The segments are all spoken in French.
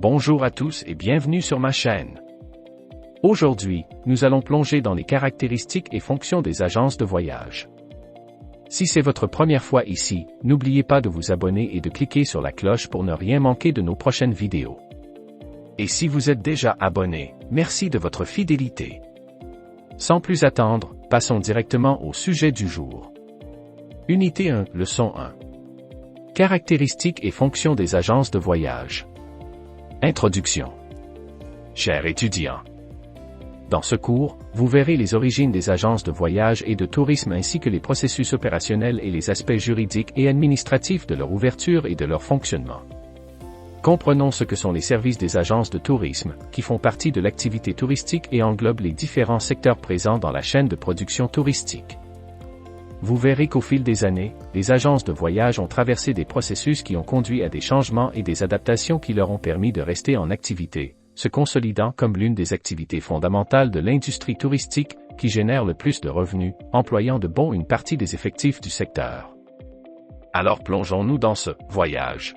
Bonjour à tous et bienvenue sur ma chaîne. Aujourd'hui, nous allons plonger dans les caractéristiques et fonctions des agences de voyage. Si c'est votre première fois ici, n'oubliez pas de vous abonner et de cliquer sur la cloche pour ne rien manquer de nos prochaines vidéos. Et si vous êtes déjà abonné, merci de votre fidélité. Sans plus attendre, passons directement au sujet du jour. Unité 1, leçon 1. Caractéristiques et fonctions des agences de voyage. Introduction. Chers étudiants, dans ce cours, vous verrez les origines des agences de voyage et de tourisme ainsi que les processus opérationnels et les aspects juridiques et administratifs de leur ouverture et de leur fonctionnement. Comprenons ce que sont les services des agences de tourisme, qui font partie de l'activité touristique et englobent les différents secteurs présents dans la chaîne de production touristique. Vous verrez qu'au fil des années, les agences de voyage ont traversé des processus qui ont conduit à des changements et des adaptations qui leur ont permis de rester en activité, se consolidant comme l'une des activités fondamentales de l'industrie touristique, qui génère le plus de revenus, employant de bon une partie des effectifs du secteur. Alors plongeons-nous dans ce voyage.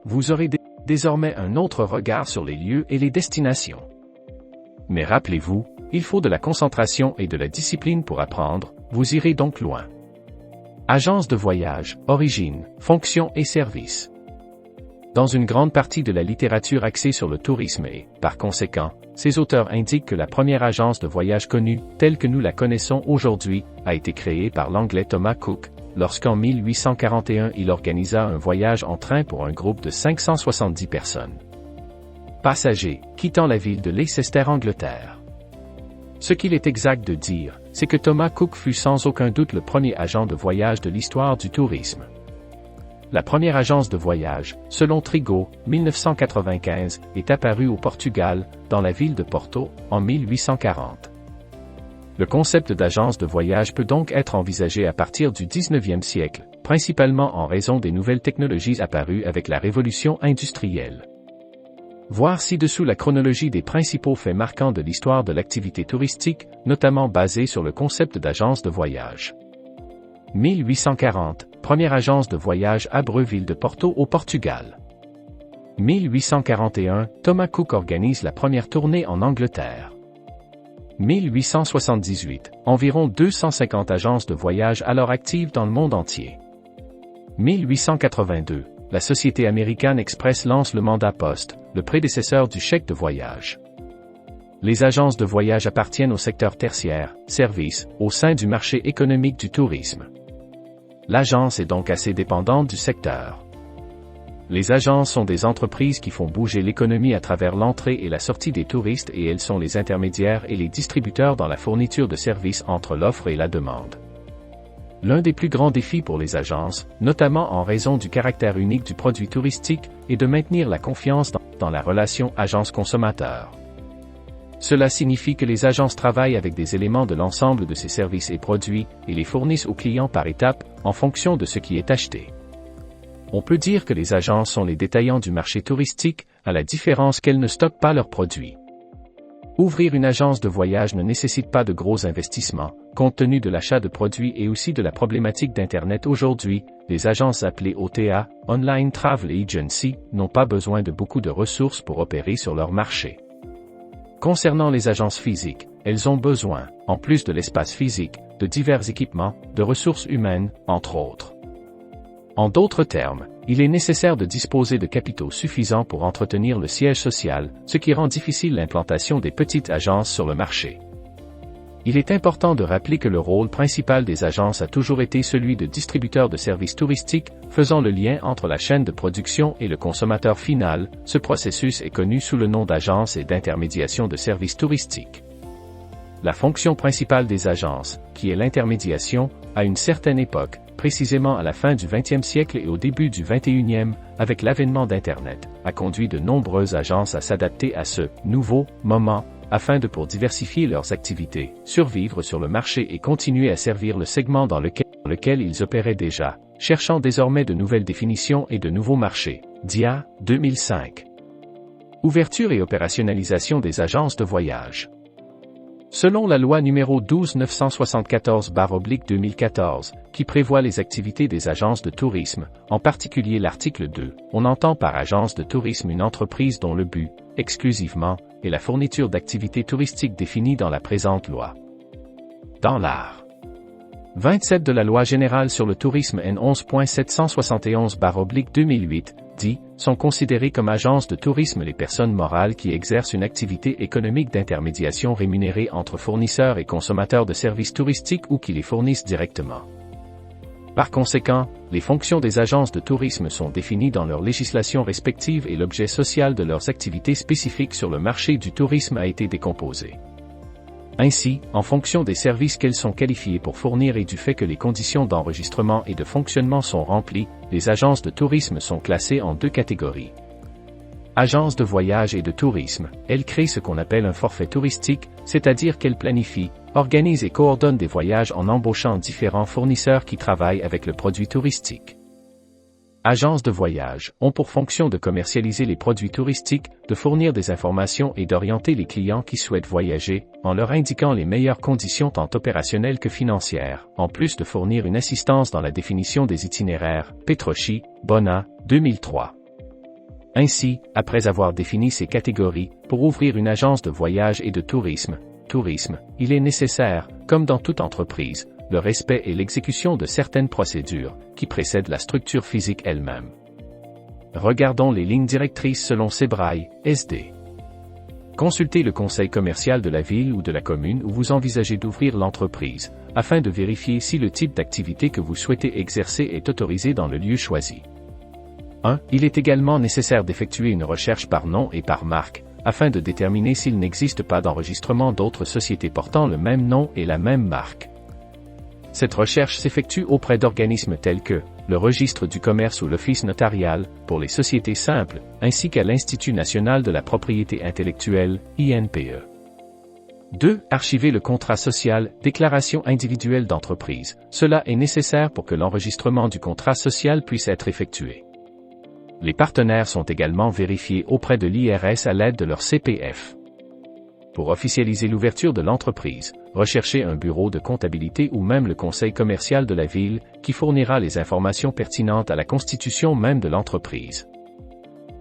Vous aurez désormais un autre regard sur les lieux et les destinations. Mais rappelez-vous, il faut de la concentration et de la discipline pour apprendre, vous irez donc loin. Agence de voyage, origine, fonction et services. Dans une grande partie de la littérature axée sur le tourisme et, par conséquent, ces auteurs indiquent que la première agence de voyage connue, telle que nous la connaissons aujourd'hui, a été créée par l'anglais Thomas Cook, lorsqu'en 1841 il organisa un voyage en train pour un groupe de 570 personnes. Passagers, quittant la ville de Leicester, Angleterre. Ce qu'il est exact de dire, c'est que Thomas Cook fut sans aucun doute le premier agent de voyage de l'histoire du tourisme. La première agence de voyage, selon Trigo, 1995, est apparue au Portugal, dans la ville de Porto, en 1840. Le concept d'agence de voyage peut donc être envisagé à partir du 19e siècle, principalement en raison des nouvelles technologies apparues avec la révolution industrielle. Voir ci-dessous la chronologie des principaux faits marquants de l'histoire de l'activité touristique, notamment basée sur le concept d'agence de voyage. 1840, première agence de voyage Abreu-Ville de Porto au Portugal. 1841, Thomas Cook organise la première tournée en Angleterre. 1878, environ 250 agences de voyage alors actives dans le monde entier. 1882, la société American Express lance le mandat poste, le prédécesseur du chèque de voyage. Les agences de voyage appartiennent au secteur tertiaire, services, au sein du marché économique du tourisme. L'agence est donc assez dépendante du secteur. Les agences sont des entreprises qui font bouger l'économie à travers l'entrée et la sortie des touristes et elles sont les intermédiaires et les distributeurs dans la fourniture de services entre l'offre et la demande. L'un des plus grands défis pour les agences, notamment en raison du caractère unique du produit touristique, est de maintenir la confiance dans la relation agence-consommateur. Cela signifie que les agences travaillent avec des éléments de l'ensemble de ces services et produits, et les fournissent aux clients par étapes, en fonction de ce qui est acheté. On peut dire que les agences sont les détaillants du marché touristique, à la différence qu'elles ne stockent pas leurs produits. Ouvrir une agence de voyage ne nécessite pas de gros investissements, compte tenu de l'achat de produits et aussi de la problématique d'Internet aujourd'hui, les agences appelées OTA, Online Travel Agency, n'ont pas besoin de beaucoup de ressources pour opérer sur leur marché. Concernant les agences physiques, elles ont besoin, en plus de l'espace physique, de divers équipements, de ressources humaines, entre autres. En d'autres termes, il est nécessaire de disposer de capitaux suffisants pour entretenir le siège social, ce qui rend difficile l'implantation des petites agences sur le marché. Il est important de rappeler que le rôle principal des agences a toujours été celui de distributeur de services touristiques, faisant le lien entre la chaîne de production et le consommateur final. Ce processus est connu sous le nom d'agence et d'intermédiation de services touristiques. La fonction principale des agences, qui est l'intermédiation, à une certaine époque, précisément à la fin du XXe siècle et au début du XXIe, avec l'avènement d'Internet, a conduit de nombreuses agences à s'adapter à ce nouveau moment, afin de pour diversifier leurs activités, survivre sur le marché et continuer à servir le segment dans lequel ils opéraient déjà, cherchant désormais de nouvelles définitions et de nouveaux marchés. DIA, 2005. Ouverture et opérationnalisation des agences de voyage. Selon la loi numéro 12-974/2014, qui prévoit les activités des agences de tourisme, en particulier l'article 2, on entend par agence de tourisme une entreprise dont le but, exclusivement, est la fourniture d'activités touristiques définies dans la présente loi. Dans l'art. 27 de la Loi générale sur le tourisme N 11.771/2008, dit, sont considérées comme agences de tourisme les personnes morales qui exercent une activité économique d'intermédiation rémunérée entre fournisseurs et consommateurs de services touristiques ou qui les fournissent directement. Par conséquent, les fonctions des agences de tourisme sont définies dans leur législation respective et l'objet social de leurs activités spécifiques sur le marché du tourisme a été décomposé. Ainsi, en fonction des services qu'elles sont qualifiées pour fournir et du fait que les conditions d'enregistrement et de fonctionnement sont remplies, les agences de tourisme sont classées en deux catégories. Agences de voyage et de tourisme, elles créent ce qu'on appelle un forfait touristique, c'est-à-dire qu'elles planifient, organisent et coordonnent des voyages en embauchant différents fournisseurs qui travaillent avec le produit touristique. Agences de voyage ont pour fonction de commercialiser les produits touristiques, de fournir des informations et d'orienter les clients qui souhaitent voyager, en leur indiquant les meilleures conditions tant opérationnelles que financières, en plus de fournir une assistance dans la définition des itinéraires, Petrocchi, Bona, 2003. Ainsi, après avoir défini ces catégories, pour ouvrir une agence de voyage et de tourisme, il est nécessaire, comme dans toute entreprise, le respect et l'exécution de certaines procédures, qui précèdent la structure physique elle-même. Regardons les lignes directrices selon Sebrae, SD. Consultez le conseil commercial de la ville ou de la commune où vous envisagez d'ouvrir l'entreprise, afin de vérifier si le type d'activité que vous souhaitez exercer est autorisé dans le lieu choisi. 1. Il est également nécessaire d'effectuer une recherche par nom et par marque, afin de déterminer s'il n'existe pas d'enregistrement d'autres sociétés portant le même nom et la même marque. Cette recherche s'effectue auprès d'organismes tels que le registre du commerce ou l'office notarial, pour les sociétés simples, ainsi qu'à l'Institut national de la propriété intellectuelle, INPE. 2. Archiver le contrat social, déclaration individuelle d'entreprise. Cela est nécessaire pour que l'enregistrement du contrat social puisse être effectué. Les partenaires sont également vérifiés auprès de l'IRS à l'aide de leur CPF. Pour officialiser l'ouverture de l'entreprise, recherchez un bureau de comptabilité ou même le conseil commercial de la ville, qui fournira les informations pertinentes à la constitution même de l'entreprise.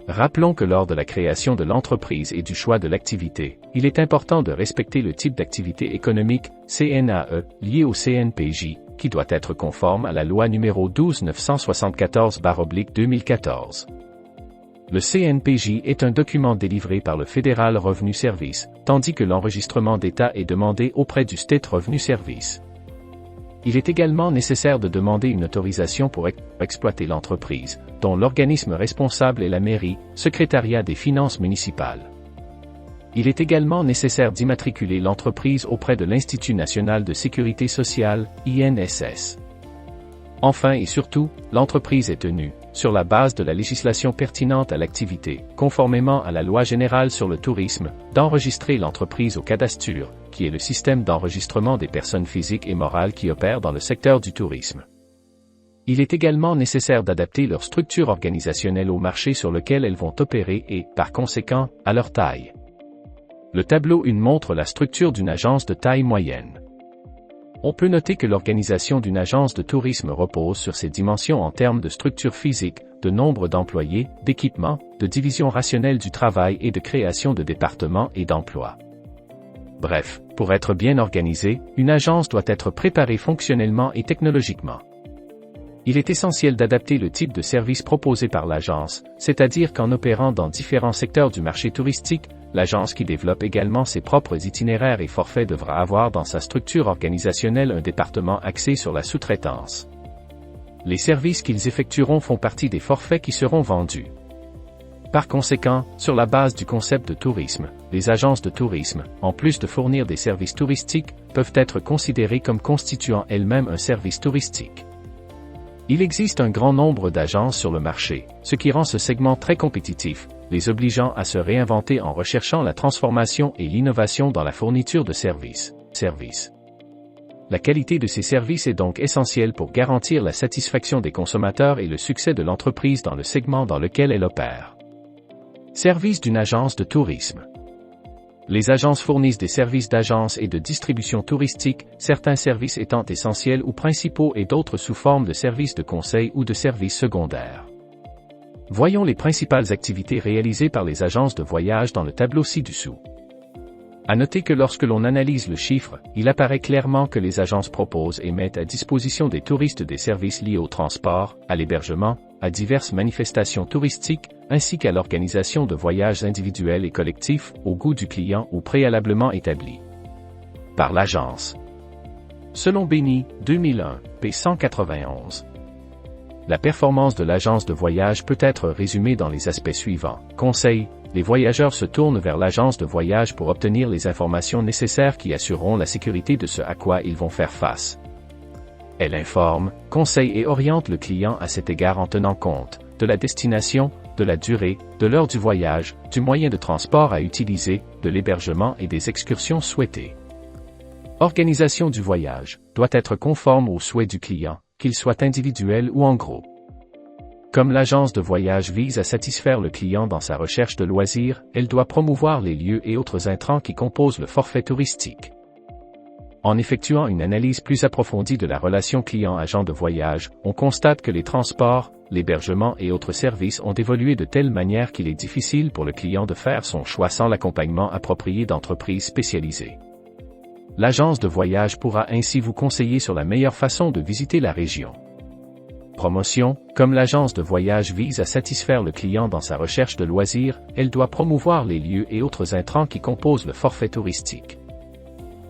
Rappelons que lors de la création de l'entreprise et du choix de l'activité, il est important de respecter le type d'activité économique, CNAE, lié au CNPJ, qui doit être conforme à la loi numéro 12-974/2014. Le CNPJ est un document délivré par le Fédéral Revenu Service, tandis que l'enregistrement d'État est demandé auprès du State Revenu Service. Il est également nécessaire de demander une autorisation pour exploiter l'entreprise, dont l'organisme responsable est la mairie, secrétariat des finances municipales. Il est également nécessaire d'immatriculer l'entreprise auprès de l'Institut national de sécurité sociale, INSS. Enfin et surtout, l'entreprise est tenue, sur la base de la législation pertinente à l'activité, conformément à la Loi générale sur le tourisme, d'enregistrer l'entreprise au Cadastur, qui est le système d'enregistrement des personnes physiques et morales qui opèrent dans le secteur du tourisme. Il est également nécessaire d'adapter leur structure organisationnelle au marché sur lequel elles vont opérer et, par conséquent, à leur taille. Le tableau 1 montre la structure d'une agence de taille moyenne. On peut noter que l'organisation d'une agence de tourisme repose sur ses dimensions en termes de structure physique, de nombre d'employés, d'équipements, de division rationnelle du travail et de création de départements et d'emplois. Bref, pour être bien organisée, une agence doit être préparée fonctionnellement et technologiquement. Il est essentiel d'adapter le type de service proposé par l'agence, c'est-à-dire qu'en opérant dans différents secteurs du marché touristique, l'agence qui développe également ses propres itinéraires et forfaits devra avoir dans sa structure organisationnelle un département axé sur la sous-traitance. Les services qu'ils effectueront font partie des forfaits qui seront vendus. Par conséquent, sur la base du concept de tourisme, les agences de tourisme, en plus de fournir des services touristiques, peuvent être considérées comme constituant elles-mêmes un service touristique. Il existe un grand nombre d'agences sur le marché, ce qui rend ce segment très compétitif, les obligeant à se réinventer en recherchant la transformation et l'innovation dans la fourniture de services. La qualité de ces services est donc essentielle pour garantir la satisfaction des consommateurs et le succès de l'entreprise dans le segment dans lequel elle opère. Service d'une agence de tourisme. Les agences fournissent des services d'agence et de distribution touristique, certains services étant essentiels ou principaux et d'autres sous forme de services de conseil ou de services secondaires. Voyons les principales activités réalisées par les agences de voyage dans le tableau ci-dessous. À noter que lorsque l'on analyse le chiffre, il apparaît clairement que les agences proposent et mettent à disposition des touristes des services liés au transport, à l'hébergement, à diverses manifestations touristiques, ainsi qu'à l'organisation de voyages individuels et collectifs, au goût du client ou préalablement établis par l'agence. Selon Benny, 2001, p. 191. La performance de l'agence de voyage peut être résumée dans les aspects suivants. Conseil. Les voyageurs se tournent vers l'agence de voyage pour obtenir les informations nécessaires qui assureront la sécurité de ce à quoi ils vont faire face. Elle informe, conseille et oriente le client à cet égard en tenant compte de la destination, de la durée, de l'heure du voyage, du moyen de transport à utiliser, de l'hébergement et des excursions souhaitées. Organisation du voyage doit être conforme aux souhaits du client, qu'il soit individuel ou en groupe. Comme l'agence de voyage vise à satisfaire le client dans sa recherche de loisirs, elle doit promouvoir les lieux et autres intrants qui composent le forfait touristique. En effectuant une analyse plus approfondie de la relation client-agent de voyage, on constate que les transports, l'hébergement et autres services ont évolué de telle manière qu'il est difficile pour le client de faire son choix sans l'accompagnement approprié d'entreprises spécialisées. L'agence de voyage pourra ainsi vous conseiller sur la meilleure façon de visiter la région. Promotion. Comme l'agence de voyage vise à satisfaire le client dans sa recherche de loisirs, elle doit promouvoir les lieux et autres intrants qui composent le forfait touristique.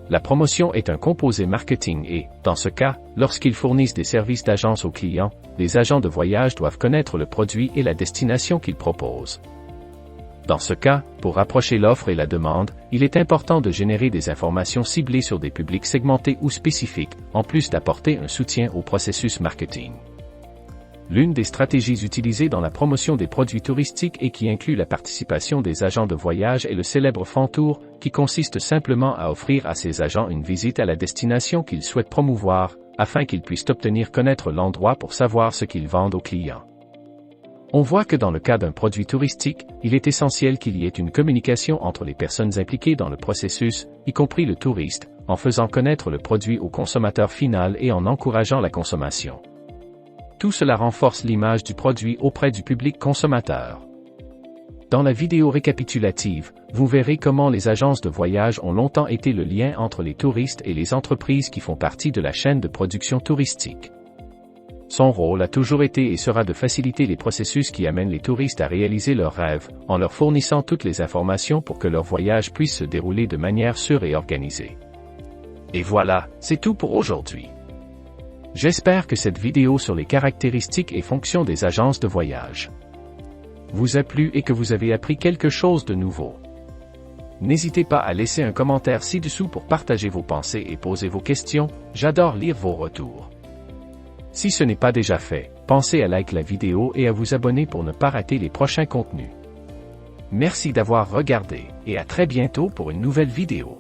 La promotion est un composé marketing et, dans ce cas, lorsqu'ils fournissent des services d'agence aux clients, les agents de voyage doivent connaître le produit et la destination qu'ils proposent. Dans ce cas, pour rapprocher l'offre et la demande, il est important de générer des informations ciblées sur des publics segmentés ou spécifiques, en plus d'apporter un soutien au processus marketing. L'une des stratégies utilisées dans la promotion des produits touristiques et qui inclut la participation des agents de voyage est le célèbre Fantour, qui consiste simplement à offrir à ces agents une visite à la destination qu'ils souhaitent promouvoir, afin qu'ils puissent obtenir connaître l'endroit pour savoir ce qu'ils vendent aux clients. On voit que dans le cas d'un produit touristique, il est essentiel qu'il y ait une communication entre les personnes impliquées dans le processus, y compris le touriste, en faisant connaître le produit au consommateur final et en encourageant la consommation. Tout cela renforce l'image du produit auprès du public consommateur. Dans la vidéo récapitulative, vous verrez comment les agences de voyage ont longtemps été le lien entre les touristes et les entreprises qui font partie de la chaîne de production touristique. Son rôle a toujours été et sera de faciliter les processus qui amènent les touristes à réaliser leurs rêves, en leur fournissant toutes les informations pour que leur voyage puisse se dérouler de manière sûre et organisée. Et voilà, c'est tout pour aujourd'hui. J'espère que cette vidéo sur les caractéristiques et fonctions des agences de voyage vous a plu et que vous avez appris quelque chose de nouveau. N'hésitez pas à laisser un commentaire ci-dessous pour partager vos pensées et poser vos questions, j'adore lire vos retours. Si ce n'est pas déjà fait, pensez à liker la vidéo et à vous abonner pour ne pas rater les prochains contenus. Merci d'avoir regardé, et à très bientôt pour une nouvelle vidéo.